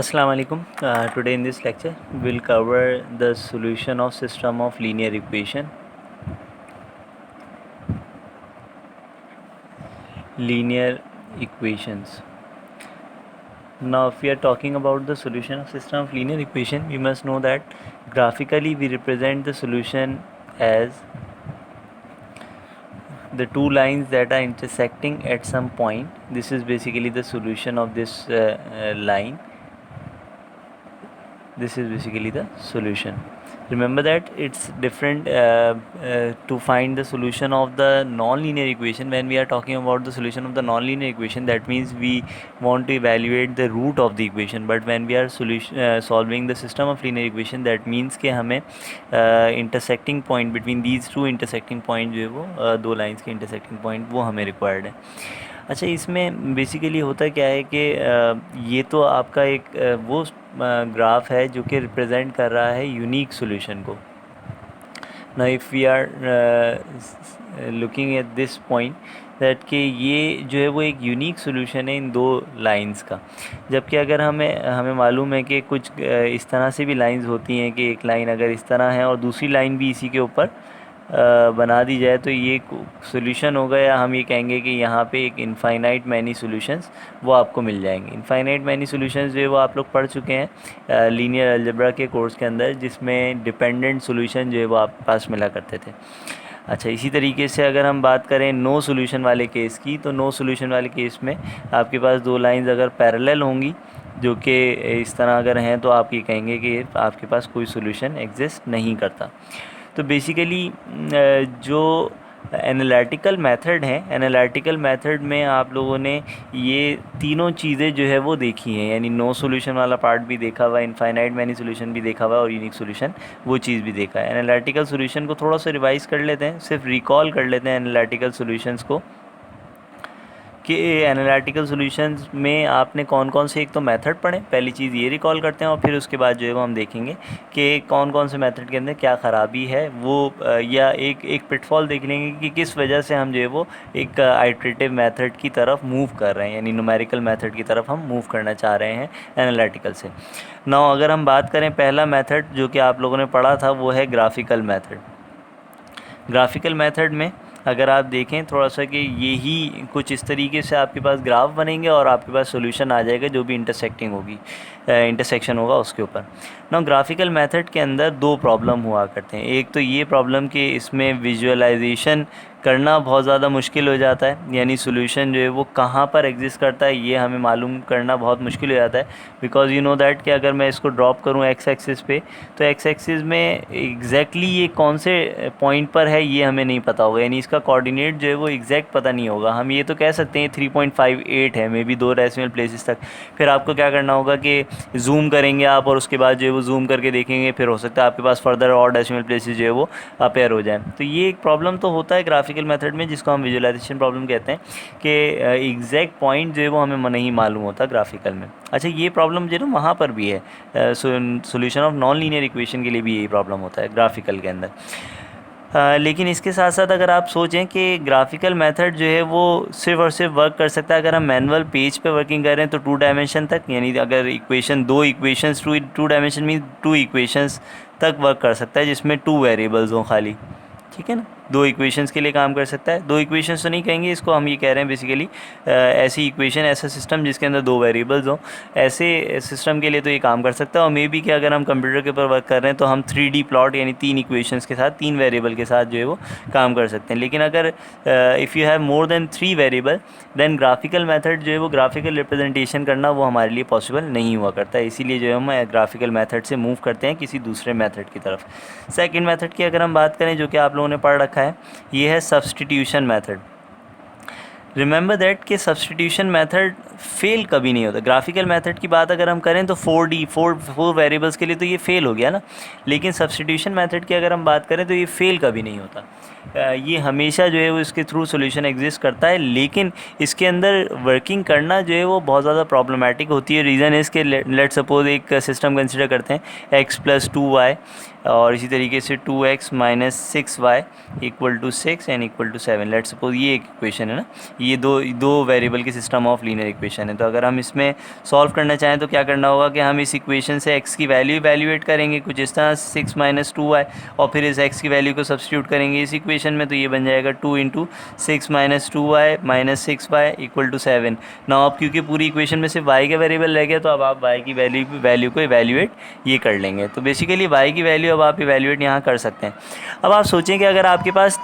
Assalamu alaikum. Today in this lecture we'll cover the solution of system of linear equation. Linear equations. Now if we are talking about the solution of system of linear equation, we must know that graphically we represent the solution as the two lines that are intersecting at some point. This is basically the solution of this line. This is basically the solution. Remember that it's different to find the solution of the non-linear equation. When we are talking about the solution of the non-linear equation, that means we want to evaluate the root of the equation. But when we are solving the system of linear equation, that means कि हमें intersecting point between these two intersecting point जो है वो दो lines के intersecting point वो हमें required है. अच्छा, इसमें बेसिकली होता क्या है कि ये तो आपका एक वो ग्राफ है जो कि रिप्रेजेंट कर रहा है यूनिक सॉल्यूशन को. Now if we are looking at this point that कि ये जो है वो एक यूनिक सॉल्यूशन है इन दो लाइंस का. जबकि अगर हमें मालूम है कि कुछ इस तरह से भी लाइंस होती हैं कि एक लाइन अगर इस तरह है और दूसरी लाइन भी इसी के ऊपर बना दी जाए तो ये सॉल्यूशन होगा, या हम ये कहेंगे कि यहाँ पे एक इनफाइनाइट मैनी सॉल्यूशंस वो आपको मिल जाएंगे. इनफाइनाइट मैनी सॉल्यूशंस जो है वो आप लोग पढ़ चुके हैं लीनियर अलजेब्रा के कोर्स के अंदर, जिसमें डिपेंडेंट सॉल्यूशन जो है वो आपके पास मिला करते थे. अच्छा, इसी तरीके से अगर हम बात करें नो सॉल्यूशन वाले केस की, तो नो सॉल्यूशन वाले केस में आपके पास दो लाइंस अगर पैरेलल होंगी जो कि इस तरह अगर हैं तो आप ये कहेंगे कि आपके पास कोई सॉल्यूशन एग्जिस्ट नहीं करता. तो बेसिकली जो एनालिटिकल मेथड है, एनालिटिकल मेथड में आप लोगों ने ये तीनों चीज़ें जो है वो देखी हैं, यानी नो सॉल्यूशन वाला पार्ट भी देखा हुआ है, इनफाइनाइट मैनी सॉल्यूशन भी देखा हुआ है और यूनिक सॉल्यूशन वो चीज़ भी देखा है. एनालिटिकल सॉल्यूशन को थोड़ा सा रिवाइज़ कर लेते हैं, सिर्फ रिकॉल कर लेते हैं एनालिटिकल सॉल्यूशंस को कि एनालिटिकल सॉल्यूशंस में आपने कौन कौन से एक तो मेथड पढ़े. पहली चीज़ ये रिकॉल करते हैं और फिर उसके बाद जो है वो हम देखेंगे कि कौन कौन से मेथड के अंदर क्या ख़राबी है वो, या एक पिटफॉल देख लेंगे कि किस वजह से हम जो है वो एक आइटरेटिव मेथड की तरफ मूव कर रहे हैं, यानी न्यूमेरिकल मेथड की तरफ हम मूव करना चाह रहे हैं एनालिटिकल से. नाउ अगर हम बात करें पहला मेथड जो कि आप लोगों ने पढ़ा था वो है ग्राफिकल मेथड. ग्राफिकल मेथड में अगर आप देखें थोड़ा सा कि यही कुछ इस तरीके से आपके पास ग्राफ बनेंगे और आपके पास सॉल्यूशन आ जाएगा जो भी इंटरसेक्शन होगा उसके ऊपर. ना ग्राफिकल मेथड के अंदर दो प्रॉब्लम हुआ करते हैं. एक तो ये प्रॉब्लम कि इसमें विजुअलाइजेशन करना बहुत ज़्यादा मुश्किल हो जाता है, यानी सॉल्यूशन जो है वो कहाँ पर एग्जिस्ट करता है ये हमें मालूम करना बहुत मुश्किल हो जाता है. बिकॉज यू नो दैट कि अगर मैं इसको ड्रॉप करूँ एक्स एक्सिस पे तो एक्स एक्सिस में एग्जैक्टली ये कौन से पॉइंट पर है ये हमें नहीं पता होगा, यानी इसका कोऑर्डिनेट जो है वो एग्जैक्ट पता नहीं होगा. हम ये तो कह सकते हैं 3.58 है, मे बी 2 डेसिमल प्लेसेस तक. फिर आपको क्या करना होगा कि जूम करेंगे आप और उसके बाद जो है वो जूम करके देखेंगे, फिर हो सकता है आपके पास फर्दर और डेसिमल प्लेसेस जो है वो अपेयर हो जाए. तो ये एक प्रॉब्लम तो होता है ग्राफिकल मेथड में, जिसको हम विजुअलाइजेशन प्रॉब्लम कहते हैं कि एग्जैक्ट पॉइंट जो है वो हमें नहीं मालूम होता ग्राफिकल में. अच्छा, ये प्रॉब्लम जो है ना वहाँ पर भी है, solution of non linear equation के लिए भी यही प्रॉब्लम होता है ग्राफिकल के अंदर. लेकिन इसके साथ साथ अगर आप सोचें कि ग्राफिकल मेथड जो है वो सिर्फ और सिर्फ वर्क कर सकता है अगर हम मैनुअल पेज पे वर्किंग कर रहे हैं तो 2 डायमेंशन तक, यानी अगर दो इक्वेशंस 2 डायमेंशन मीन 2 इक्वेशंस तक वर्क कर सकता है जिसमें 2 वेरिएबल्स हों खाली. ठीक है ना, 2 इक्वेशंस के लिए काम कर सकता है. 2 इक्वेशंस तो नहीं कहेंगे इसको, हम ये कह रहे हैं बेसिकली ऐसी इक्वेशन, ऐसा सिस्टम जिसके अंदर 2 वेरिएबल्स हों, ऐसे सिस्टम के लिए तो ये काम कर सकता है. और मे बी कि अगर हम कंप्यूटर के ऊपर वर्क कर रहे हैं तो हम 3D प्लॉट यानी 3 इक्वेशंस के साथ 3 वेरिएबल के साथ जो है वो काम कर सकते हैं. लेकिन अगर if you have more than 3 variable then graphical method जो है वो ग्राफिकल रिप्रेजेंटेशन करना वो हमारे लिए पॉसिबल नहीं हुआ करता है. इसीलिए जो है हम ग्राफिकल मेथड से मूव करते हैं किसी दूसरे मेथड की तरफ. सेकेंड मेथड की अगर हम बात करें जो कि आप लोगों ने पढ़ रखा है, ये है सब्स्टिट्यूशन मेथड. रिमेंबर दैट कि सब्स्टिट्यूशन मेथड फेल कभी नहीं होता. ग्राफिकल मेथड की बात अगर हम करें तो 4 वेरिएबल्स के लिए तो ये फेल हो गया ना, लेकिन सब्स्टिट्यूशन मेथड की अगर हम बात करें तो ये फेल कभी नहीं होता. ये हमेशा जो है वो इसके थ्रू सॉल्यूशन एग्जिस्ट करता है, लेकिन इसके अंदर वर्किंग करना जो है वो बहुत ज़्यादा प्रॉब्लमेटिक होती है. रीज़न है इसके, लेट सपोज एक सिस्टम कंसिडर करते हैं x + 2y और इसी तरीके से 2x minus 6y equal to 6 and equal to 7। Let's suppose ये एक इक्वेशन है ना, ये दो वेरिएबल के सिस्टम ऑफ लीनियर इक्वेशन है। तो अगर हम इसमें सॉल्व करना चाहें तो क्या करना होगा कि हम इस इक्वेशन से x की वैल्यू इवैल्यूएट करेंगे कुछ इस तरह 6 माइनस 2y, और फिर इस x की वैल्यू को सब्स्टिट्यूट करेंगे इस इक्वेशन में, तो ये बन जाएगा 2 into 6 minus 2y minus 6y equal to 7। ना अब क्योंकि पूरी इक्वेशन में सिर्फ y का वेरिएबल रह गया, तो अब आप y की वैल्यू को इवैल्यूएट ये कर लेंगे। तो बेसिकली y की वैल्यू अब आप इवैल्यूएट यहाँ कर सकते हैं। अब आप सोचें कि अगर आपके पास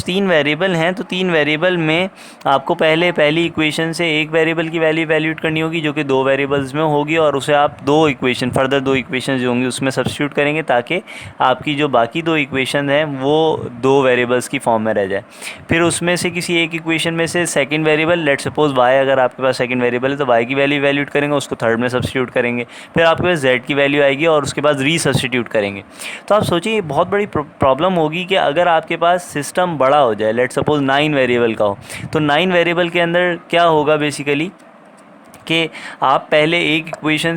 तीन वेरिएबल हैं, तो तीन वेरिएबल में आपको पहली इक्वेशन से एक वेरिएबल की वैल्यू इवैल्यूएट करनी होगी जो कि दो वेरिएबल्स में होगी, और उसे आप फर्दर दो इक्वेशन जो होंगी उसमें सब्स्टिट्यूट करेंगे ताकि आपकी जो बाकी दो इक्वेशन हैं वो दो वेरिएबल्स की फॉर्म में रह जाए। फिर उसमें से किसी एक इक्वेशन में से second variable, let suppose y, अगर आपके पास सेकंड वेरिएबल है तो y की वैल्यू इवैल्यूएट करेंगे, उसको थर्ड में सब्स्टिट्यूट करेंगे, फिर आपके पास z की वैल्यू आएगी और उसके बाद रीसब्स्टिट्यूट करेंगे। तो आप सोचिए ये बहुत बड़ी प्रॉब्लम होगी कि अगर आपके पास सिस्टम बड़ा हो जाए, लेट सपोज 9 वेरिएबल का हो, तो 9 वेरिएबल के अंदर क्या होगा बेसिकली कि आप पहले एक इक्वेशन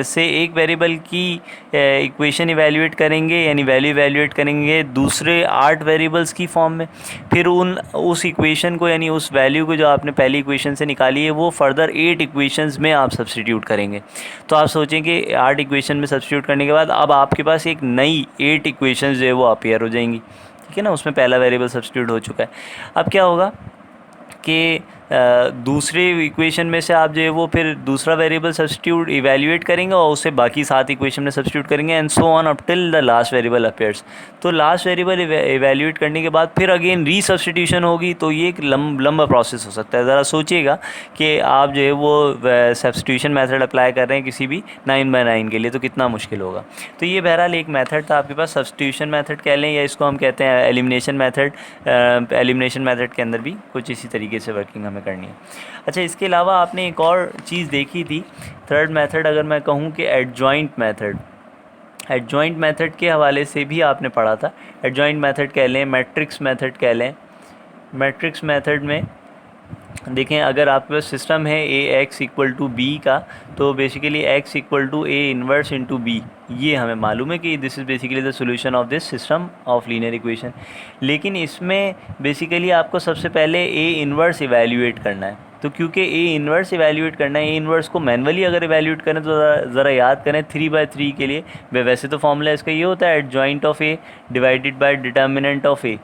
से एक वेरिएबल की इक्वेशन इवैल्यूएट करेंगे, यानी वैल्यू इवैल्यूएट करेंगे दूसरे 8 वेरिएबल्स की फॉर्म में, फिर उस इक्वेशन को यानी उस वैल्यू को जो आपने पहली इक्वेशन से निकाली है वो फर्दर 8 इक्वेशंस में आप सब्स्टिट्यूट करेंगे। तो आप सोचें कि 8 इक्वेशन में सब्स्टिट्यूट करने के बाद अब आपके पास एक नई 8 इक्वेशंस जो है वो अपीयर हो जाएंगी, ठीक है ना, उसमें पहला वेरिएबल सब्स्टिट्यूट हो चुका है। अब क्या होगा कि दूसरे इक्वेशन में से आप जो है वो फिर दूसरा वेरिएबल सब्स्टिट्यूट इवैल्यूएट करेंगे और उसे बाकी 7 इक्वेशन में सब्स्टिट्यूट करेंगे and so on up till the last variable appears. तो लास्ट वेरिएबल इवैल्यूएट करने के बाद फिर अगेन रीसब्स्टिट्यूशन होगी, तो ये एक लंबा प्रोसेस हो सकता है। ज़रा सोचिएगा कि आप जो है वो सब्स्टिट्यूशन मेथड अप्लाई कर रहे हैं किसी भी 9x9 के लिए, तो कितना मुश्किल होगा। तो ये बहरहाल एक मेथड था आपके पास, सब्स्टिट्यूशन मेथड कह लें या इसको हम कहते हैं एलिमिनेशन मेथड। एलिमिनेशन मेथड के अंदर भी कुछ इसी तरीके से वर्किंग हमें करनी है। अच्छा, इसके अलावा आपने एक और चीज़ देखी थी, थर्ड मेथड अगर मैं कहूँ कि एडजॉइंट मेथड के हवाले से भी आपने पढ़ा था। एडजॉइंट मेथड कह लें, मैट्रिक्स मेथड कह लें। मैट्रिक्स मेथड में देखें, अगर आपके पास सिस्टम है ax इक्वल टू बी का, तो basically x equal to a inverse into B, ये हमें मालूम है कि this is basically the solution of this system of linear equation. लेकिन इसमें बेसिकली आपको सबसे पहले a इन्वर्स इवैल्यूएट करना है। तो क्योंकि a इन्वर्स इवैल्यूएट करना है, a इन्वर्स को मैनुअली अगर इवैल्यूएट करें तो ज़रा याद करें 3/3 के लिए वैसे तो फॉर्मूला इसका ये होता है adjoint of a divided by determinant of a,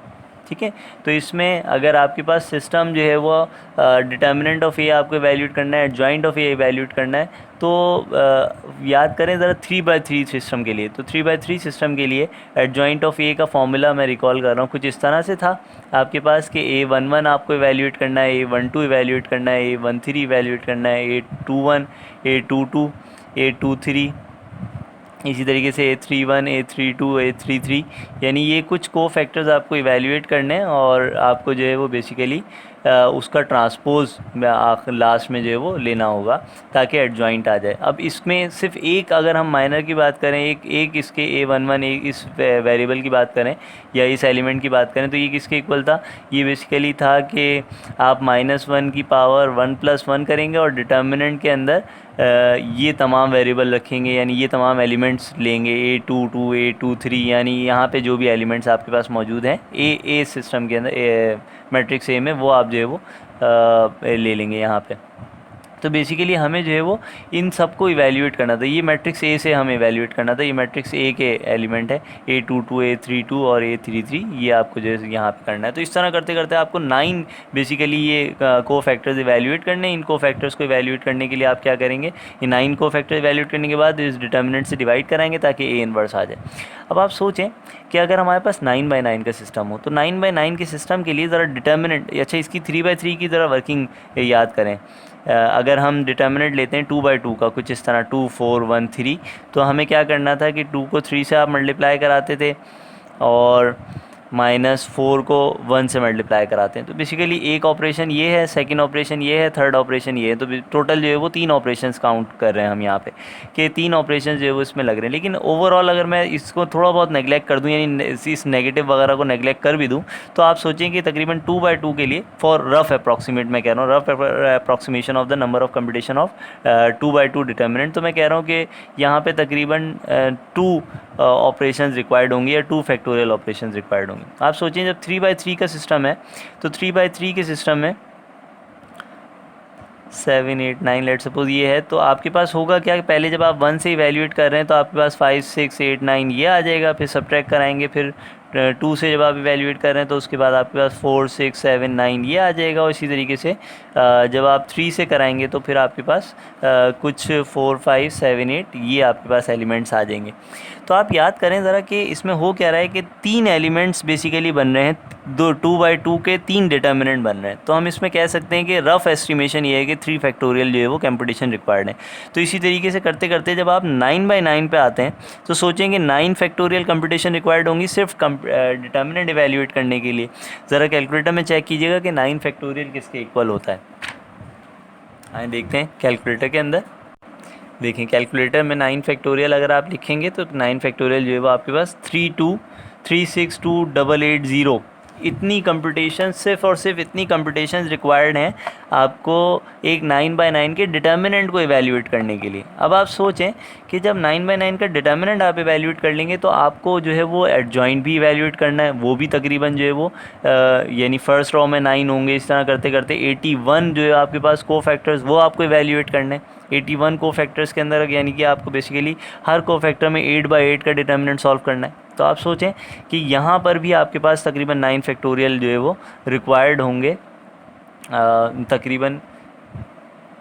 ठीक है। तो इसमें अगर आपके पास सिस्टम जो है वो डिटर्मिनेंट ऑफ ए आपको इवैल्यूएट करना है, एडजॉइंट ऑफ ए इवैल्यूएट करना है, तो याद करें ज़रा 3/3 सिस्टम के लिए। तो 3/3 सिस्टम के लिए एडजॉइंट ऑफ ए का फॉर्मूला मैं रिकॉल कर रहा हूँ, कुछ इस तरह से था आपके पास कि a11 आपको इवैल्यूएट करना है, a12 इवैल्यूएट करना है, a13 इवैल्यूएट करना है, a21, a22, a23, इसी तरीके से a31, a32, a33, यानी ये कुछ को-फैक्टर्स आपको इवैल्यूएट करने हैं और आपको जो है वो बेसिकली उसका ट्रांसपोज लास्ट में जो है वो लेना होगा ताकि एडजॉइंट आ जाए। अब इसमें सिर्फ एक, अगर हम माइनर की बात करें, एक इसके a11 एक इस वेरिएबल की बात करें या इस एलिमेंट की बात करें, तो ये किसके इक्वल था, ये बेसिकली था कि आप -1 की पावर 1+1 करेंगे और डिटर्मिनेंट के अंदर ये तमाम वेरिएबल रखेंगे, यानी ये तमाम एलिमेंट्स लेंगे a22, a23, यानी यहाँ पे जो भी एलिमेंट्स आपके पास मौजूद हैं ए सिस्टम के अंदर मैट्रिक्स ए में, वो आप जो है वो ले लेंगे यहाँ पे। तो बेसिकली हमें जो है वो इन सब को इवैल्यूएट करना था। ये मैट्रिक्स ए से हमें इवैल्यूएट करना था, ये मैट्रिक्स ए के एलिमेंट है a22, a32 और a33, ये आपको जो है यहाँ पे करना है। तो इस तरह करते करते आपको 9 बेसिकली ये को-फैक्टर्स इवैल्यूएट करने हैं। इन को-फैक्टर्स को इवैल्यूएट करने के लिए आप क्या करेंगे, ये 9 को-फैक्टर्स इवैल्यूएट करने के बाद इस डिटर्मिनेंट से डिवाइड कराएंगे ताकि ए इन्वर्स आ जाए। अब आप सोचें कि अगर हमारे पास 9/9 का सिस्टम हो, तो 9/9 के सिस्टम के लिए ज़रा डिटर्मिनेंट, अच्छा इसकी 3/3 की ज़रा वर्किंग याद करें। अगर हम डिटर्मिनेंट लेते हैं 2/2 का, कुछ इस तरह 2, 4, 1, 3, तो हमें क्या करना था कि 2 को 3 से आप मल्टीप्लाई कराते थे और -4 को 1 से मल्टीप्लाई कराते हैं। तो बेसिकली एक ऑपरेशन ये है, सेकंड ऑपरेशन ये है, थर्ड ऑपरेशन ये है। तो टोटल जो है वो 3 ऑपरेशंस काउंट कर रहे हैं हम यहाँ पे कि 3 ऑपरेशन जो है वो इसमें लग रहे हैं। लेकिन ओवरऑल अगर मैं इसको थोड़ा बहुत नेगलेक्ट कर दूँ, यानी इस नेगेटिव वगैरह को नेगलेक्ट कर भी दूँ, तो आप सोचें कि तकरीबन 2/2 के लिए, फॉर रफ अप्रॉक्सीमेट मैं कह रहा हूँ, rough approximation of the number of computation of 2/2 determinant, तो मैं कह रहा हूँ कि यहाँ पे तकरीबन 2 ऑपरेशंस रिक्वायर्ड होंगी या 2 फैक्टोरियल ऑपरेशंस रिक्वायर्ड होंगी। आप सोचिए जब 3/3 का सिस्टम है, तो 3/3 के सिस्टम में 7 8 9 लेट सपोज ये है, तो आपके पास होगा क्या कि पहले जब आप 1 से इवैल्यूएट कर रहे हैं तो आपके पास 5 6 8 9 ये आ जाएगा, फिर सब्ट्रैक्ट कराएंगे, फिर 2 से जब आप इवैल्यूएट कर रहे हैं तो उसके बाद आपके पास 4 6 7 9 ये आ जाएगा। और इसी तरीके से जब आप 3 से कराएंगे तो फिर आपके पास कुछ 4 5 7 8 ये आपके पास एलिमेंट्स आ जाएंगे। तो आप याद करें ज़रा कि इसमें हो क्या रहा है कि 3 एलिमेंट्स बेसिकली बन रहे हैं, 2/2 के 3 डिटर्मिनेंट बन रहे हैं। तो हम इसमें कह सकते हैं कि रफ़ एस्टिमेशन ये है कि 3 फैक्टोरियल जो है वो कंप्यूटेशन रिक्वायर्ड है। तो इसी तरीके से करते करते जब आप 9/9 पे आते हैं तो सोचेंगे 9 फैक्टोरियल कंप्यूटेशन रिक्वायर्ड होंगी सिर्फ डिटर्मिनेंट इवैल्यूएट करने के लिए। ज़रा कैलकुलेटर में चेक कीजिएगा कि 9 फैक्टोरियल किसके इक्वल होता है। आए देखते हैं कैलकुलेटर के अंदर। देखें कैलकुलेटर में 9 फैक्टोरियल अगर आप लिखेंगे तो 9 फैक्टोरियल जो है वो आपके पास 32362880 इतनी कंप्यूटेशन, सिर्फ और सिर्फ इतनी कंप्यूटेशन रिक्वायर्ड हैं आपको एक 9/9 के डिटर्मिनेंट को इवैल्यूएट करने के लिए। अब आप सोचें कि जब 9/9 का डिटर्मिनेंट आप इवैल्यूएट कर लेंगे तो आपको जो है वो एडजॉइंट भी इवैल्यूएट करना है, वो भी तकरीबन जो है वो यानी फर्स्ट रॉ में 9 होंगे। इस तरह करते करते 81 जो है आपके पास को फैक्टर्स वो आपको इवैल्यूएट करने हैं। 81 को फैक्टर्स के अंदर यानी कि आपको बेसिकली हर को फैक्टर में 8/8 का डिटर्मिनेंट सॉल्व करना है। तो आप सोचें कि यहाँ पर भी आपके पास तकरीबन 9 फैक्टोरियल जो है वो रिक्वायर्ड होंगे। तकरीबन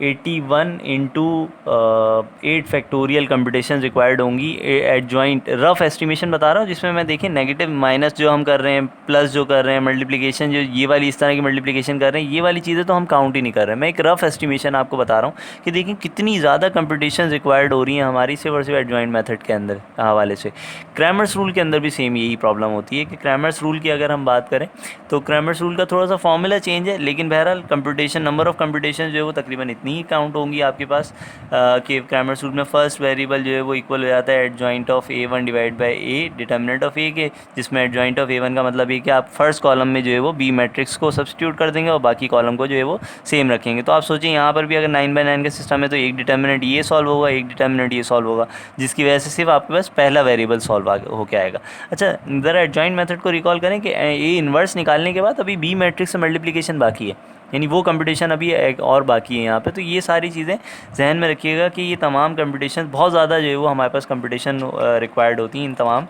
81 इंटू 8 फैक्टोरियल कंप्यूटेशन रिक्वायर्ड होंगी एडजॉइंट। रफ़ एस्टिमेशन बता रहा हूँ जिसमें मैं देखें नेगेटिव माइनस जो हम कर रहे हैं, प्लस जो कर रहे हैं, मल्टीप्लिकेशन जो ये वाली इस तरह की मल्टीप्लिकेशन कर रहे हैं, ये वाली चीज़ें तो हम काउंट ही नहीं कर रहे हैं। मैं एक रफ़ एस्टिमेशन आपको बता रहा हूँ कि देखें कितनी ज़्यादा कंप्यूटेशन रिक्वायर्ड हो रही हैं हमारी सिर्फ और सिर्फ एडजॉइंट मेथड के अंदर हवाले से। क्रैमर्स रूल के अंदर भी सेम यही प्रॉब्लम होती है कि क्रैमर्स रूल की अगर हम बात करें तो क्रैमर्स रूल का थोड़ा सा फॉर्मूला चेंज है, लेकिन बहरहाल कंप्यूटेशन, नंबर ऑफ़ कंप्यूटेशन जो है वो तकरीबन इतनी ही काउंट होंगी आपके पास। कि क्रैमर्स रूल में फर्स्ट वेरिएबल जो है वो इक्वल हो जाता है adjoint of A1 divide by A determinant of A के, जिसमें एडजॉइंट ऑफ A1 का मतलब ये कि आप फर्स्ट कॉलम में जो है वो B मैट्रिक्स को सब्स्टिट्यूट कर देंगे और बाकी कॉलम को जो है वो सेम रखेंगे। तो आप सोचिए यहाँ पर भी अगर 9/9 का सिस्टम है तो एक डिटर्मिनेंट ये सॉल्व होगा, एक डिटर्मिनेंट ये सॉल्व होगा, जिसकी वजह से सिर्फ आपके पास पहला वेरिएबल सॉल्व होकर आएगा। अच्छा ज़रा एडजॉइंट मेथड को रिकॉल करें कि A इन्वर्स निकालने के बाद अभी B मैट्रिक्स से मल्टीप्लिकेशन बाकी है, यानी वो कंप्यूटेशन अभी एक और बाकी है यहाँ पे। तो ये सारी चीज़ें जहन में रखिएगा कि ये तमाम कंप्यूटेशन बहुत ज़्यादा जो है वो हमारे पास कंप्यूटेशन रिक्वायर्ड होती हैं इन तमाम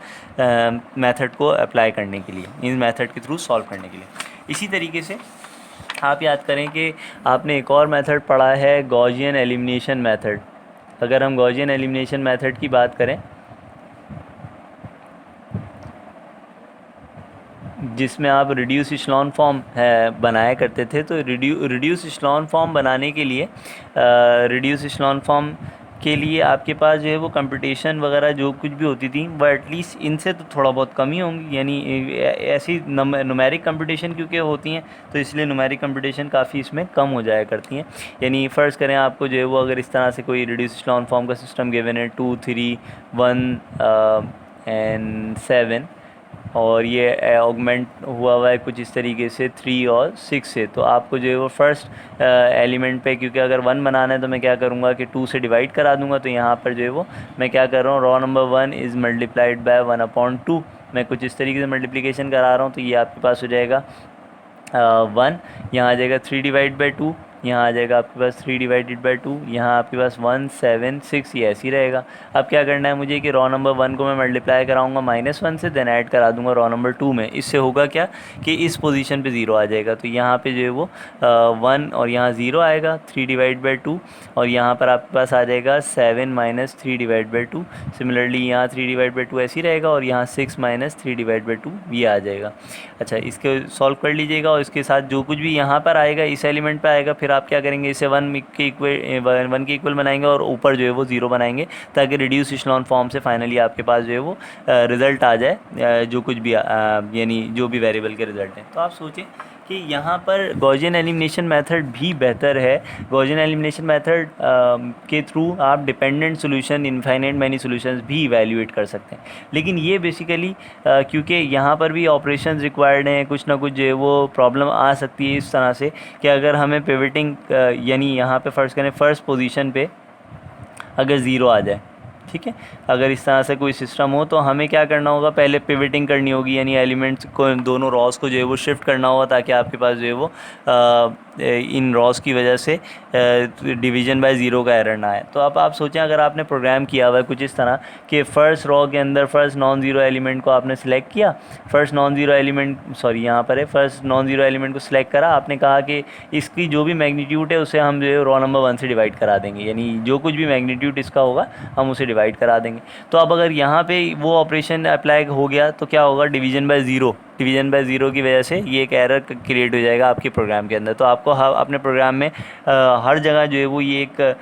मेथड को अप्लाई करने के लिए, इन मेथड के थ्रू सॉल्व करने के लिए। इसी तरीके से आप याद करें कि आपने एक और मेथड पढ़ा है गॉसियन एलिमिनेशन मेथड। अगर हम गॉसियन एलिमिनेशन मेथड की बात करें जिसमें आप रिड्यूस इशलॉन फॉर्म बनाया करते थे, तो रिड्यूस इशलॉन फॉर्म बनाने के लिए रिड्यूस इशलॉन फॉर्म के लिए आपके पास जो है वो कंप्यूटेशन वगैरह जो कुछ भी होती थी वो एटलीस्ट इनसे तो थोड़ा बहुत कम ही होंगी, यानी ऐसी न्यूमेरिक कंप्यूटेशन क्योंकि होती हैं तो इसलिए न्यूमेरिक कंप्यूटेशन काफ़ी इसमें कम हो जाया करती हैं। यानी फ़र्ज़ करें आपको जो है वो अगर इस तरह से कोई रिड्यूस इशलॉन फॉर्म का सिस्टम गिवन है 2 3 1 एंड 7 और ये ऑगमेंट हुआ है कुछ इस तरीके से 3 और 6 से, तो आपको जो है वो फर्स्ट एलिमेंट पे, क्योंकि अगर 1 बनाना है तो मैं क्या करूँगा कि 2 से डिवाइड करा दूँगा। तो यहाँ पर जो है वो मैं क्या कर रहा हूँ, raw number 1 is multiplied by 1/2, मैं कुछ इस तरीके से मल्टीप्लिकेशन करा रहा हूँ। तो ये आपके पास हो जाएगा 1, यहाँ आ जाएगा 3 डिवाइड बाई 2, यहाँ आ जाएगा आपके पास 3 डिवाइडेड बाई 2, यहाँ आपके पास 1 7 6, ये ऐसे ही रहेगा। अब क्या करना है मुझे कि रॉ नंबर 1 को मैं मल्टीप्लाई कराऊंगा -1 से, देन ऐड करा दूंगा रॉ नंबर 2 में। इससे होगा क्या कि इस पोजीशन पे 0 आ जाएगा। तो यहाँ पे जो है वो 1 और यहाँ 0 आएगा 3 डिवाइड बाई 2, और यहाँ पर आपके पास आ जाएगा 7 - 3 डिवाइड बाई 2। सिमिलरली यहाँ 3 डिवाइड बाई 2 ऐसे ही रहेगा और यहाँ 6 - 3 डिवाइड बाई 2 ये आ जाएगा। अच्छा इसके सॉल्व कर लीजिएगा और इसके साथ जो कुछ भी यहाँ पर आएगा इस एलिमेंट पर आएगा, फिर फिर आप क्या करेंगे, इसे 1 के इक्वल बनाएंगे और ऊपर जो है वो 0 बनाएंगे, ताकि रिड्यूस इशलॉन फॉर्म से फाइनली आपके पास जो है वो रिज़ल्ट आ जाए, जो कुछ भी यानी जो भी वेरिएबल के रिज़ल्ट हैं। तो आप सोचें कि यहाँ पर गॉसियन एलिमिनेशन मेथड भी बेहतर है। गॉसियन एलिमिनेशन मेथड के थ्रू आप dependent solution, infinite many solutions भी इवैल्यूएट कर सकते हैं। लेकिन ये बेसिकली क्योंकि यहाँ पर भी ऑपरेशंस रिक्वायर्ड हैं, कुछ ना कुछ जो है वो प्रॉब्लम आ सकती है इस तरह से कि अगर हमें पिवटिंग यानी यहाँ पे फ़र्ज़ करें फर्स्ट पोजीशन पे अगर 0 आ जाए, ठीक है, अगर इस तरह से कोई सिस्टम हो तो हमें क्या करना होगा, पहले पिवटिंग करनी होगी, यानी एलिमेंट्स को, दोनों रॉस को जो है वो शिफ्ट करना होगा, ताकि आपके पास जो है वो इन रॉस की वजह से डिवीज़न बाय ज़ीरो का एरर ना आए। तो अब आप सोचें, अगर आपने प्रोग्राम किया हुआ है कुछ इस तरह कि फ़र्स्ट रॉ के अंदर फ़र्स्ट नॉन ज़ीरो एलिमेंट को आपने सेलेक्ट किया, first non zero element sorry यहाँ पर है फ़र्स्ट नॉन ज़ीरो एलिमेंट को सिलेक्ट करा, आपने कहा कि इसकी जो भी मैग्नीट्यूड है उसे हम जो है रॉ नंबर 1 से डिवाइड करा देंगे, यानी जो कुछ भी मैग्नीट्यूड इसका होगा हम उसे डिवाइड करा देंगे। तो अब अगर यहाँ पे वो ऑपरेशन अप्लाई हो गया तो क्या होगा, डिवीज़न बाय ज़ीरो की वजह से ये एक एरर क्रिएट हो जाएगा आपके प्रोग्राम के अंदर। तो आपको अपने प्रोग्राम में हर जगह जो है वो ये एक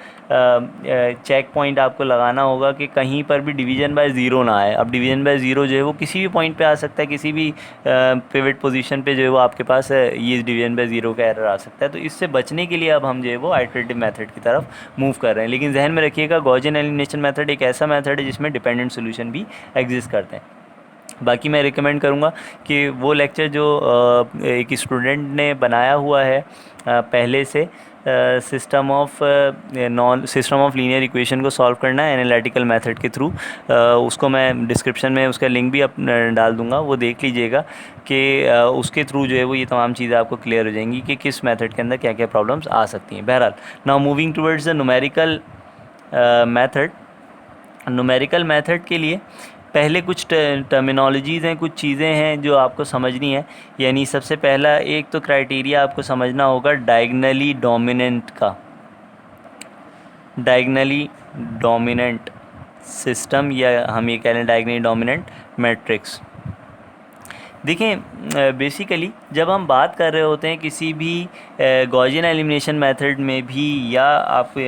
चेक पॉइंट आपको लगाना होगा कि कहीं पर भी डिवीज़न बाय ज़ीरो ना आए। अब डिवीज़न बाय ज़ीरो जो है वो किसी भी पॉइंट पे आ सकता है, किसी भी पिवट पोजीशन पे जो है वो आपके पास ये डिवीज़न बाय ज़ीरो का एरर आ सकता है। तो इससे बचने के लिए अब हम जो है वो आइटरेटिव मेथड की तरफ मूव कर रहे हैं। लेकिन जहन में रखिएगा, गॉसियन एलिमिनेशन मेथड एक ऐसा मेथड है जिसमें डिपेंडेंट सोल्यूशन भी एग्जिस्ट करते हैं। बाकी मैं रिकमेंड करूँगा कि वो लेक्चर जो एक स्टूडेंट ने बनाया हुआ है पहले से, सिस्टम ऑफ लीनियर इक्वेशन को सॉल्व करना है एनालिटिकल मेथड के थ्रू, उसको मैं डिस्क्रिप्शन में उसका लिंक भी डाल दूँगा, वो देख लीजिएगा कि उसके थ्रू जो है वो ये तमाम चीज़ें आपको क्लियर हो जाएंगी कि किस मेथड के अंदर क्या क्या प्रॉब्लम्स आ सकती हैं। बहरहाल, now moving towards the numerical method के लिए पहले कुछ टर्मिनोलॉजीज़ हैं, कुछ चीज़ें हैं जो आपको समझनी है। यानी सबसे पहला एक तो क्राइटेरिया आपको समझना होगा डायगनली डोमिनेंट का, डायगनली डोमिनेंट सिस्टम, या हम ये कह लें डायगनली डोमिनेंट मैट्रिक्स। देखें, बेसिकली जब हम बात कर रहे होते हैं किसी भी गॉसियन एलिमिनेशन मेथड में भी, या आपको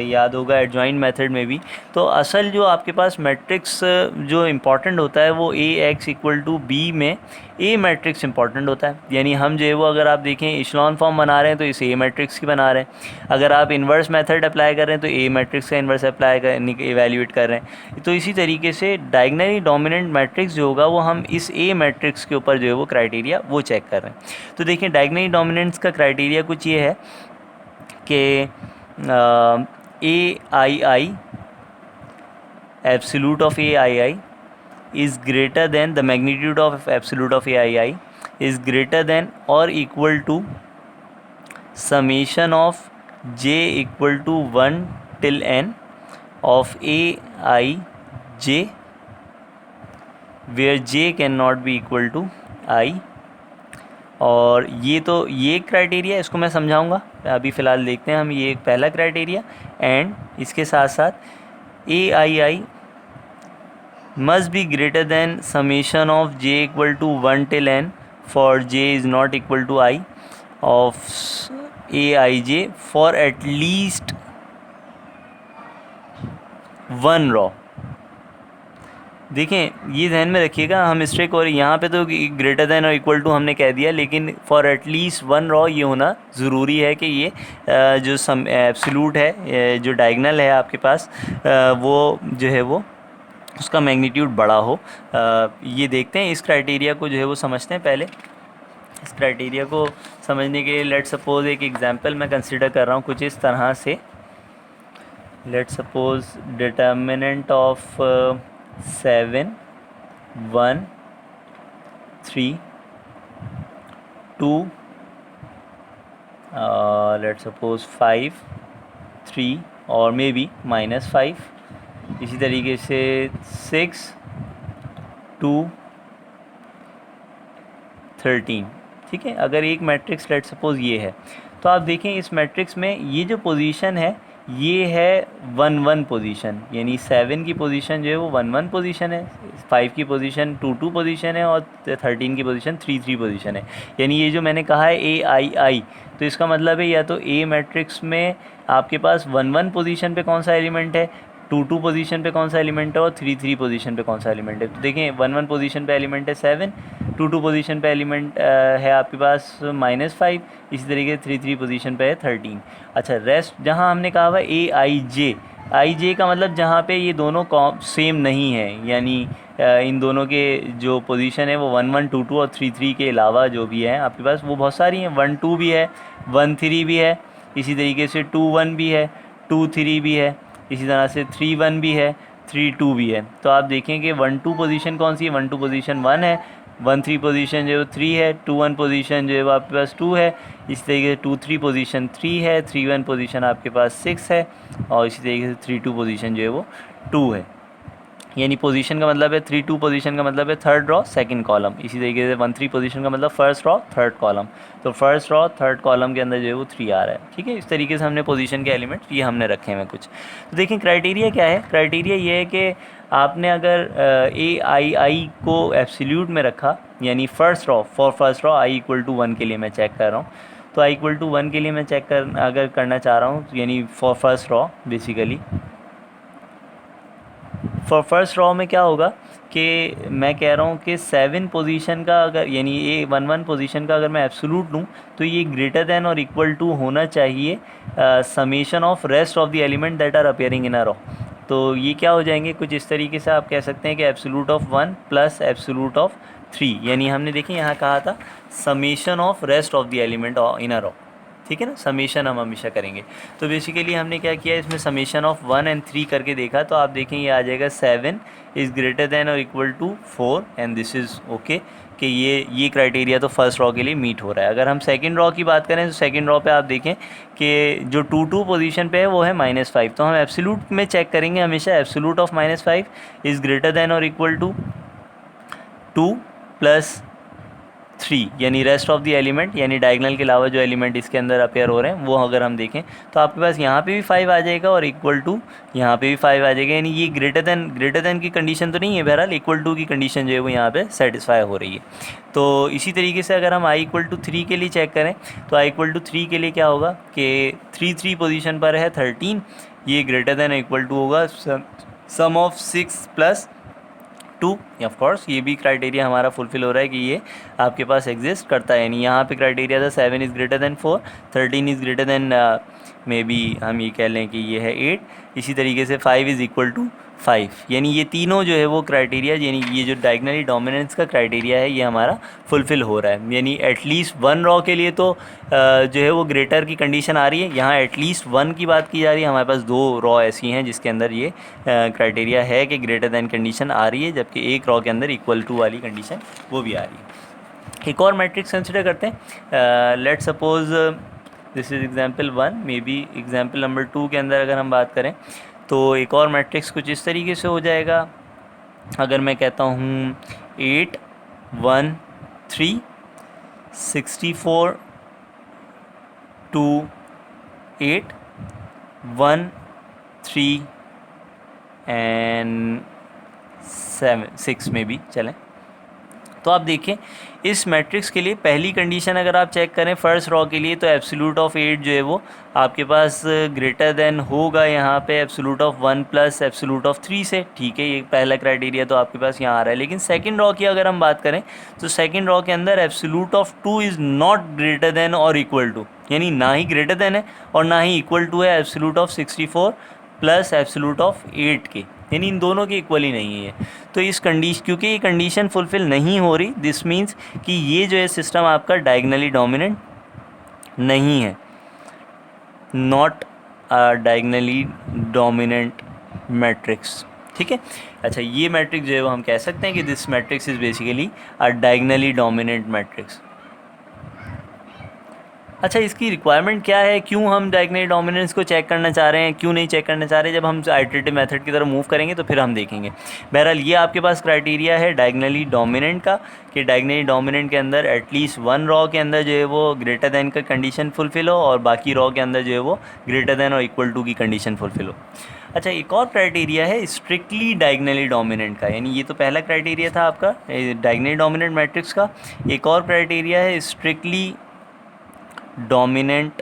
याद होगा एडजॉइंट मेथड में भी, तो असल जो आपके पास मैट्रिक्स जो इम्पॉर्टेंट होता है वो AX इक्वल टू B में A मैट्रिक्स इंपॉर्टेंट होता है। यानी हम जो है वो अगर आप देखें इशलॉन फॉर्म बना रहे हैं तो इस A मैट्रिक्स की बना रहे हैं, अगर आप इन्वर्स मेथड अप्लाई कर रहे हैं तो A मैट्रिक्स का इन्वर्स अप्लाई कर इवेल्यूएट कर रहे हैं। तो इसी तरीके से डायगनली डोमिनेंट मैट्रिक्स जो होगा वो हम इस A मैट्रिक्स के ऊपर जो है वो क्राइटेरिया वो चेक कर रहे हैं। तो देखिए, डायगनली डोमिनेंस का क्राइटेरिया कुछ ये है कि AII absolute of AII is greater than the magnitude of absolute of AII is greater than or equal to summation of j equal to 1 till n of AIJ where j cannot be equal to I। और ये criteria, इसको मैं समझाऊंगा, अभी फ़िलहाल देखते हैं हम ये एक पहला क्राइटेरिया। एंड इसके साथ साथ AII must be greater than summation of j equal to 1 till n for j is not equal to I of AIJ for at least one row। देखें, ये ध्यान में रखिएगा, हम स्ट्रिक और यहाँ पे तो ग्रेटर देन और इक्वल टू हमने कह दिया, लेकिन फॉर एटलीस्ट वन रॉ ये होना ज़रूरी है कि ये जो एब्सोल्यूट है, जो डायगनल है आपके पास, वो जो है वो उसका मैग्नीट्यूड बड़ा हो। ये देखते हैं, इस क्राइटेरिया को जो है वो समझते हैं। पहले इस क्राइटेरिया को समझने के लिए लेट सपोज़ एक एग्जांपल मैं कंसिडर कर रहा हूँ कुछ इस तरह से। Late suppose determinant of 7 1 3 2 late suppose 5 3 और मे बी -5, इसी तरीके से 6 2 13। ठीक है, अगर एक मैट्रिक्स लेट सपोज़ ये है, तो आप देखें इस मैट्रिक्स में ये जो पोजीशन है ये है 1-1 पोजीशन, यानी 7 की पोजीशन जो है वो 1-1 पोजीशन है, 5 की पोजीशन 2-2 पोजीशन है और 13 की पोजीशन 3-3 पोजीशन है। यानी ये जो मैंने कहा है AII, तो इसका मतलब है या तो A मैट्रिक्स में आपके पास 1-1 पोजीशन पे कौन सा एलिमेंट है, 2-2 पोजीशन पे कौन सा एलिमेंट है और 3-3 पोजीशन पे कौन सा एलिमेंट है। तो देखें 1-1 पोजीशन पे एलिमेंट है 7, 2-2 पोजीशन पे एलिमेंट है आपके पास -5, इसी तरीके से 3-3 पोजीशन पे है 13। अच्छा, रेस्ट जहाँ हमने कहा हुआ आई जे का मतलब जहाँ पे ये दोनों सेम नहीं है, यानी इन दोनों के जो पोजीशन है वो 1-1, 2-2 और 3-3 के अलावा जो भी है आपके पास वो बहुत सारी हैं, 1-2 भी है, 1-3 भी है, इसी तरीके से 2-1 भी है, 2-3 भी है, इसी तरह से 3-1 भी है, 3-2 भी है। तो आप देखें कि 1-2 पोजीशन कौन सी है, 1-2 पोजीशन 1 है, 1-3 पोजीशन जो है वो 3 है, 2-1 पोजीशन जो है वो आपके पास 2 है, इसी तरीके से 2-3 पोजीशन 3 है, 3-1 पोजीशन आपके पास 6 है और इसी तरीके से 3-2 पोजीशन जो है वो 2 है। यानी पोजीशन का मतलब है 3-2 पोजीशन का मतलब है थर्ड रॉ सेकंड कॉलम, इसी तरीके से 1-3 पोजीशन का मतलब फर्स्ट रॉ थर्ड कॉलम, तो फर्स्ट रॉ थर्ड कॉलम के अंदर जो है वो 3 आ रहा है। ठीक है, इस तरीके से हमने पोजीशन के एलिमेंट्स ये हमने रखे हैं कुछ। तो देखिए क्राइटेरिया क्या है, क्राइटेरिया ये है कि आपने अगर AII को एब्सोल्यूट में रखा, यानी first raw for first raw i = 1 के लिए मैं चेक कर रहा हूँ, तो i = 1 के लिए मैं चेक अगर करना चाह रहा हूँ, यानी for first raw basically for first raw में क्या होगा कि मैं कह रहा हूँ कि 7 पोजीशन का अगर, यानी ये 1-1 पोजीशन का अगर मैं एब्सोल्यूट लूँ तो ये ग्रेटर देन और इक्वल टू होना चाहिए summation of rest of the element that are appearing in a row. तो ये क्या हो जाएंगे, कुछ इस तरीके से आप कह सकते हैं कि absolute of 1 plus absolute of 3, यानी हमने देखिए यहाँ कहा था summation of rest of the element in a raw. ठीक है ना, समेशन हम हमेशा करेंगे। तो बेसिकली हमने क्या किया, इसमें समेशन ऑफ 1 और 3 करके देखा, तो आप देखें ये आ जाएगा 7 इज़ ग्रेटर देन और equal to 4 and this is okay, कि ये क्राइटेरिया तो फर्स्ट रॉ के लिए मीट हो रहा है। अगर हम सेकंड रॉ की बात करें तो सेकंड रॉ पे आप देखें कि जो 2-2 पोजीशन पे है वो है -5, तो हम एब्सोल्यूट में चेक करेंगे हमेशा, absolute of -5 is greater than और इक्वल टू 2 + 3, यानी रेस्ट ऑफ द एलिमेंट, यानी डायगोनल के अलावा जो एलिमेंट इसके अंदर अपेयर हो रहे हैं वो अगर हम देखें तो आपके पास यहाँ पे भी 5 आ जाएगा और इक्वल टू यहाँ पे भी 5 आ जाएगा, यानी ये ग्रेटर देन की कंडीशन तो नहीं है, बहरहाल इक्वल टू की कंडीशन जो है वो यहाँ पे सेटिस्फाई हो रही है। तो इसी तरीके से अगर हम i = 3 के लिए चेक करें तो i = 3 के लिए क्या होगा कि 3-3 पोजीशन पर है 13, ये ग्रेटर देन इक्वल टू होगा सम ऑफ 6 + 2। ऑफ कोर्स ये भी क्राइटेरिया हमारा फुलफिल हो रहा है कि ये आपके पास एग्जिस्ट करता है, यानी यहाँ पे क्राइटेरिया था 7 is greater then 4, 13 is greater then may be हम ये कह लें कि ये है 8, इसी तरीके से 5 इज़ इक्वल टू 5, यानी ये तीनों जो है वो क्राइटेरिया, यानी ये जो डायगनली डोमिनेंस का क्राइटेरिया है ये हमारा फुलफ़िल हो रहा है। यानी एटलीस्ट 1 रॉ के लिए तो जो है वो ग्रेटर की कंडीशन आ रही है, यहाँ एटलीस्ट 1 की बात की जा रही है, हमारे पास 2 रॉ ऐसी हैं जिसके अंदर ये क्राइटेरिया है कि ग्रेटर दैन कंडीशन आ रही है, जबकि एक रॉ के अंदर इक्वल टू वाली कंडीशन वो भी आ रही है। एक और मैट्रिक्स कंसिडर करते हैं, let suppose this is example 1, may be example number 2 के अंदर अगर हम बात करें तो एक और मैट्रिक्स कुछ इस तरीके से हो जाएगा। अगर मैं कहता हूँ 8 1 3 64 2 8 1 3 एंड 6 में भी चलें, तो आप देखें इस मैट्रिक्स के लिए पहली कंडीशन अगर आप चेक करें फर्स्ट रॉ के लिए तो एब्सोल्यूट ऑफ 8 जो है वो आपके पास ग्रेटर देन होगा यहाँ पे एब्सोल्यूट ऑफ 1 + एब्सोल्यूट ऑफ 3 से। ठीक है, ये पहला क्राइटेरिया तो आपके पास यहाँ आ रहा है, लेकिन सेकंड रॉ की अगर हम बात करें तो सेकंड रॉ के अंदर absolute of 2 is not greater than और इक्वल टू, यानी ना ही ग्रेटर देन है और ना ही इक्वल टू है एब्सोल्यूट ऑफ 64 + एब्सोल्यूट ऑफ 8 के, यानी इन दोनों के इक्वल ही नहीं है। तो इस कंडीशन, क्योंकि ये कंडीशन फुलफ़िल नहीं हो रही, दिस मीन्स कि ये जो है सिस्टम आपका डायगनली डोमिनेंट नहीं है, not a diagonally dominant matrix. ठीक है, अच्छा ये मैट्रिक्स जो है वो हम कह सकते हैं कि this matrix is basically a diagonally dominant matrix. अच्छा, इसकी रिक्वायरमेंट क्या है, क्यों हम डायगोनली डोमिनेंस को चेक करना चाह रहे हैं, क्यों नहीं चेक करना चाह रहे? जब हम आइटरेटिव मेथड की तरफ मूव करेंगे तो फिर हम देखेंगे। बहरहाल ये आपके पास क्राइटेरिया है डायगोनली डोमिनेंट का, कि डायगोनली डोमिनेंट के अंदर एटलीस्ट वन रॉ के अंदर जो है वो ग्रेटर देन का कंडीशन फुलफिल हो, और बाकी रॉ के अंदर जो है वो ग्रेटर देन और इक्वल टू की कंडीशन फुलफिल हो। अच्छा, एक और क्राइटेरिया है स्ट्रिक्टली डायगोनली डोमिनेंट का, यानी ये तो पहला क्राइटेरिया था आपका डायगोनली डोमिनेंट मैट्रिक्स का। एक और क्राइटेरिया है स्ट्रिक्टली डोमिनेंट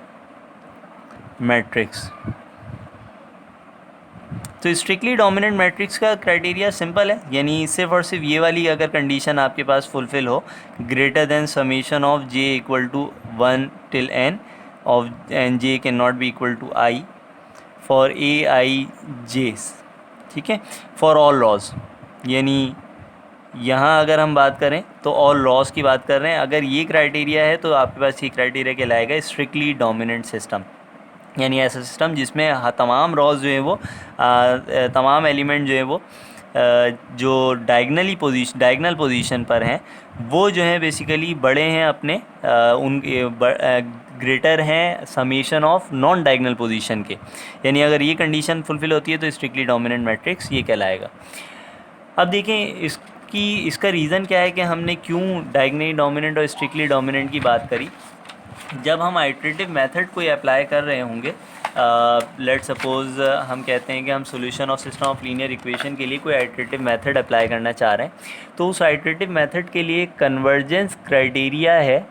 मैट्रिक्स। तो स्ट्रिक्टली डोमिनेंट मैट्रिक्स का क्राइटेरिया सिंपल है, यानी सिर्फ और सिर्फ ये वाली अगर कंडीशन आपके पास फुलफिल हो, greater than summation of j equal to 1 till n of n j can not be equal to i for a i j's, ठीक है, फॉर ऑल लॉज। यानी यहाँ अगर हम बात करें तो ऑल लॉज की बात कर रहे हैं, अगर ये क्राइटेरिया है तो आपके पास ये क्राइटेरिया कहलाएगा स्ट्रिक्टली डोमिनेंट सिस्टम, यानी ऐसा सिस्टम जिसमें तमाम रॉज जो है वो तमाम एलिमेंट जो है वो जो डायगनल पोजीशन पर हैं वो जो है बेसिकली बड़े हैं अपने उनके ग्रेटर हैं summation of non diagonal position के, यानी अगर ये कंडीशन फुलफिल होती है तो स्ट्रिक्टली डोमिनेंट मैट्रिक्स ये कहलाएगा। अब देखें इसका रीज़न क्या है कि हमने क्यों डायगोनली डोमिनेंट और स्ट्रिक्टली डोमिनेंट की बात करी। जब हम आइटरेटिव मेथड कोई अप्लाई कर रहे होंगे, लेट सपोज हम कहते हैं कि हम solution of system of linear equation के लिए कोई आइटरेटिव मेथड अप्लाई करना चाह रहे हैं, तो उस आइटरेटिव मेथड के लिए कन्वर्जेंस क्राइटेरिया है,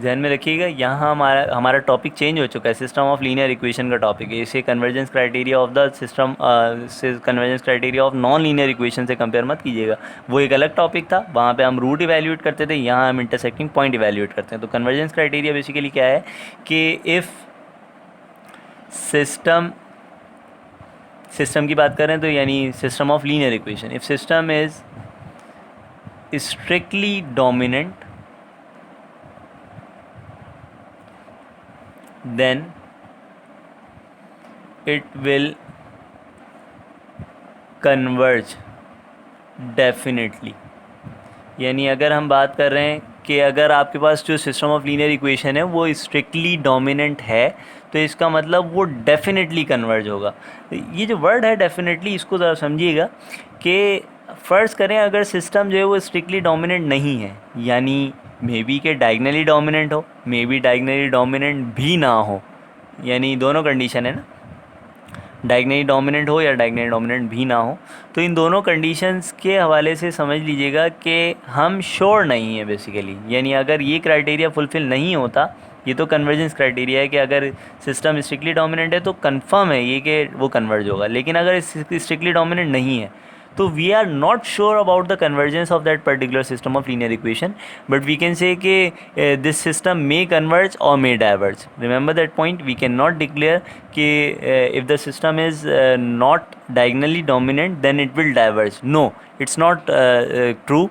ध्यान में रखिएगा। यहाँ हमारा टॉपिक चेंज हो चुका है, सिस्टम ऑफ लीनियर इक्वेशन का टॉपिक है। इसे convergence criteria of the system से convergence criteria of non linear equation से कंपेयर मत कीजिएगा, वो एक अलग टॉपिक था, वहाँ पे हम रूट इवैल्यूएट करते थे, यहाँ हम इंटरसेक्टिंग पॉइंट इवैल्यूएट करते हैं। तो कन्वर्जेंस क्राइटेरिया बेसिकली क्या है कि इफ़ सिस्टम की बात करें तो यानी system of linear equation, if system is strictly dominant then it will converge definitely। यानी अगर हम बात कर रहे हैं कि अगर आपके पास जो सिस्टम ऑफ लीनियर इक्वेशन है वो स्ट्रिक्टली डोमिनेंट है तो इसका मतलब वो डेफिनेटली कन्वर्ज होगा। ये जो वर्ड है डेफिनेटली, इसको ज़रा समझिएगा कि फ़र्ज़ करें अगर सिस्टम जो है वो स्ट्रिक्टली डोमिनेंट नहीं है, यानी मे बी के डायगनली डोमिनेंट हो, मे बी डायगनली डोमिनेंट भी ना हो, यानी दोनों कंडीशन है ना, डायगनली डोमिनेंट हो या डायगनली डोमिनेंट भी ना हो, तो इन दोनों कंडीशंस के हवाले से समझ लीजिएगा कि हम श्योर नहीं है बेसिकली। यानी अगर ये क्राइटेरिया फुलफ़िल नहीं होता, ये तो कन्वर्जेंस क्राइटेरिया है कि अगर सिस्टम स्ट्रिक्टली डोमिनेंट है तो कंफर्म है ये कि वो कन्वर्ज होगा, लेकिन अगर स्ट्रिक्टली डोमिनेंट नहीं है तो we are not sure about the convergence of that particular system of linear equation, but we can say कि दिस सिस्टम मे कन्वर्ज और may diverge. Remember that point, we can not declare कि if the system is not diagonally dominant then it will diverge. No, it's not true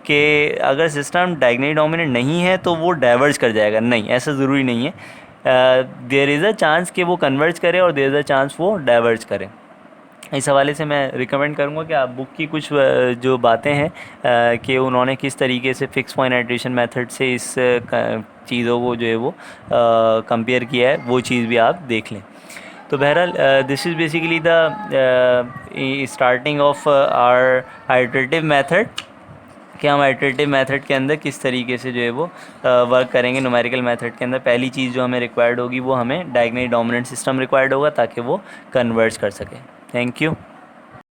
कि अगर system diagonally dominant नहीं है तो वो diverge कर जाएगा, नहीं, ऐसा ज़रूरी नहीं है। देयर इज़ अ चांस कि वो कन्वर्ज करे और देयर इज़ अ चांस वो डाइवर्ज करे। इस हवाले से मैं रिकमेंड करूँगा कि आप बुक की कुछ जो बातें हैं कि उन्होंने किस तरीके से फिक्स पॉइंट आइट्रेशन मेथड से इस चीज़ों को जो है वो कंपेयर किया है, वो चीज़ भी आप देख लें। तो बहरहाल this is basically the starting of our iterative method, कि हम आइट्रेटिव मेथड के अंदर किस तरीके से जो है वो वर्क करेंगे। न्यूमेरिकल मेथड के अंदर पहली चीज़ जो हमें रिक्वायर्ड होगी वो हमें डायगनली डोमिनेंट सिस्टम रिक्वायर्ड होगा ताकि वो कन्वर्ज कर सके। Thank you.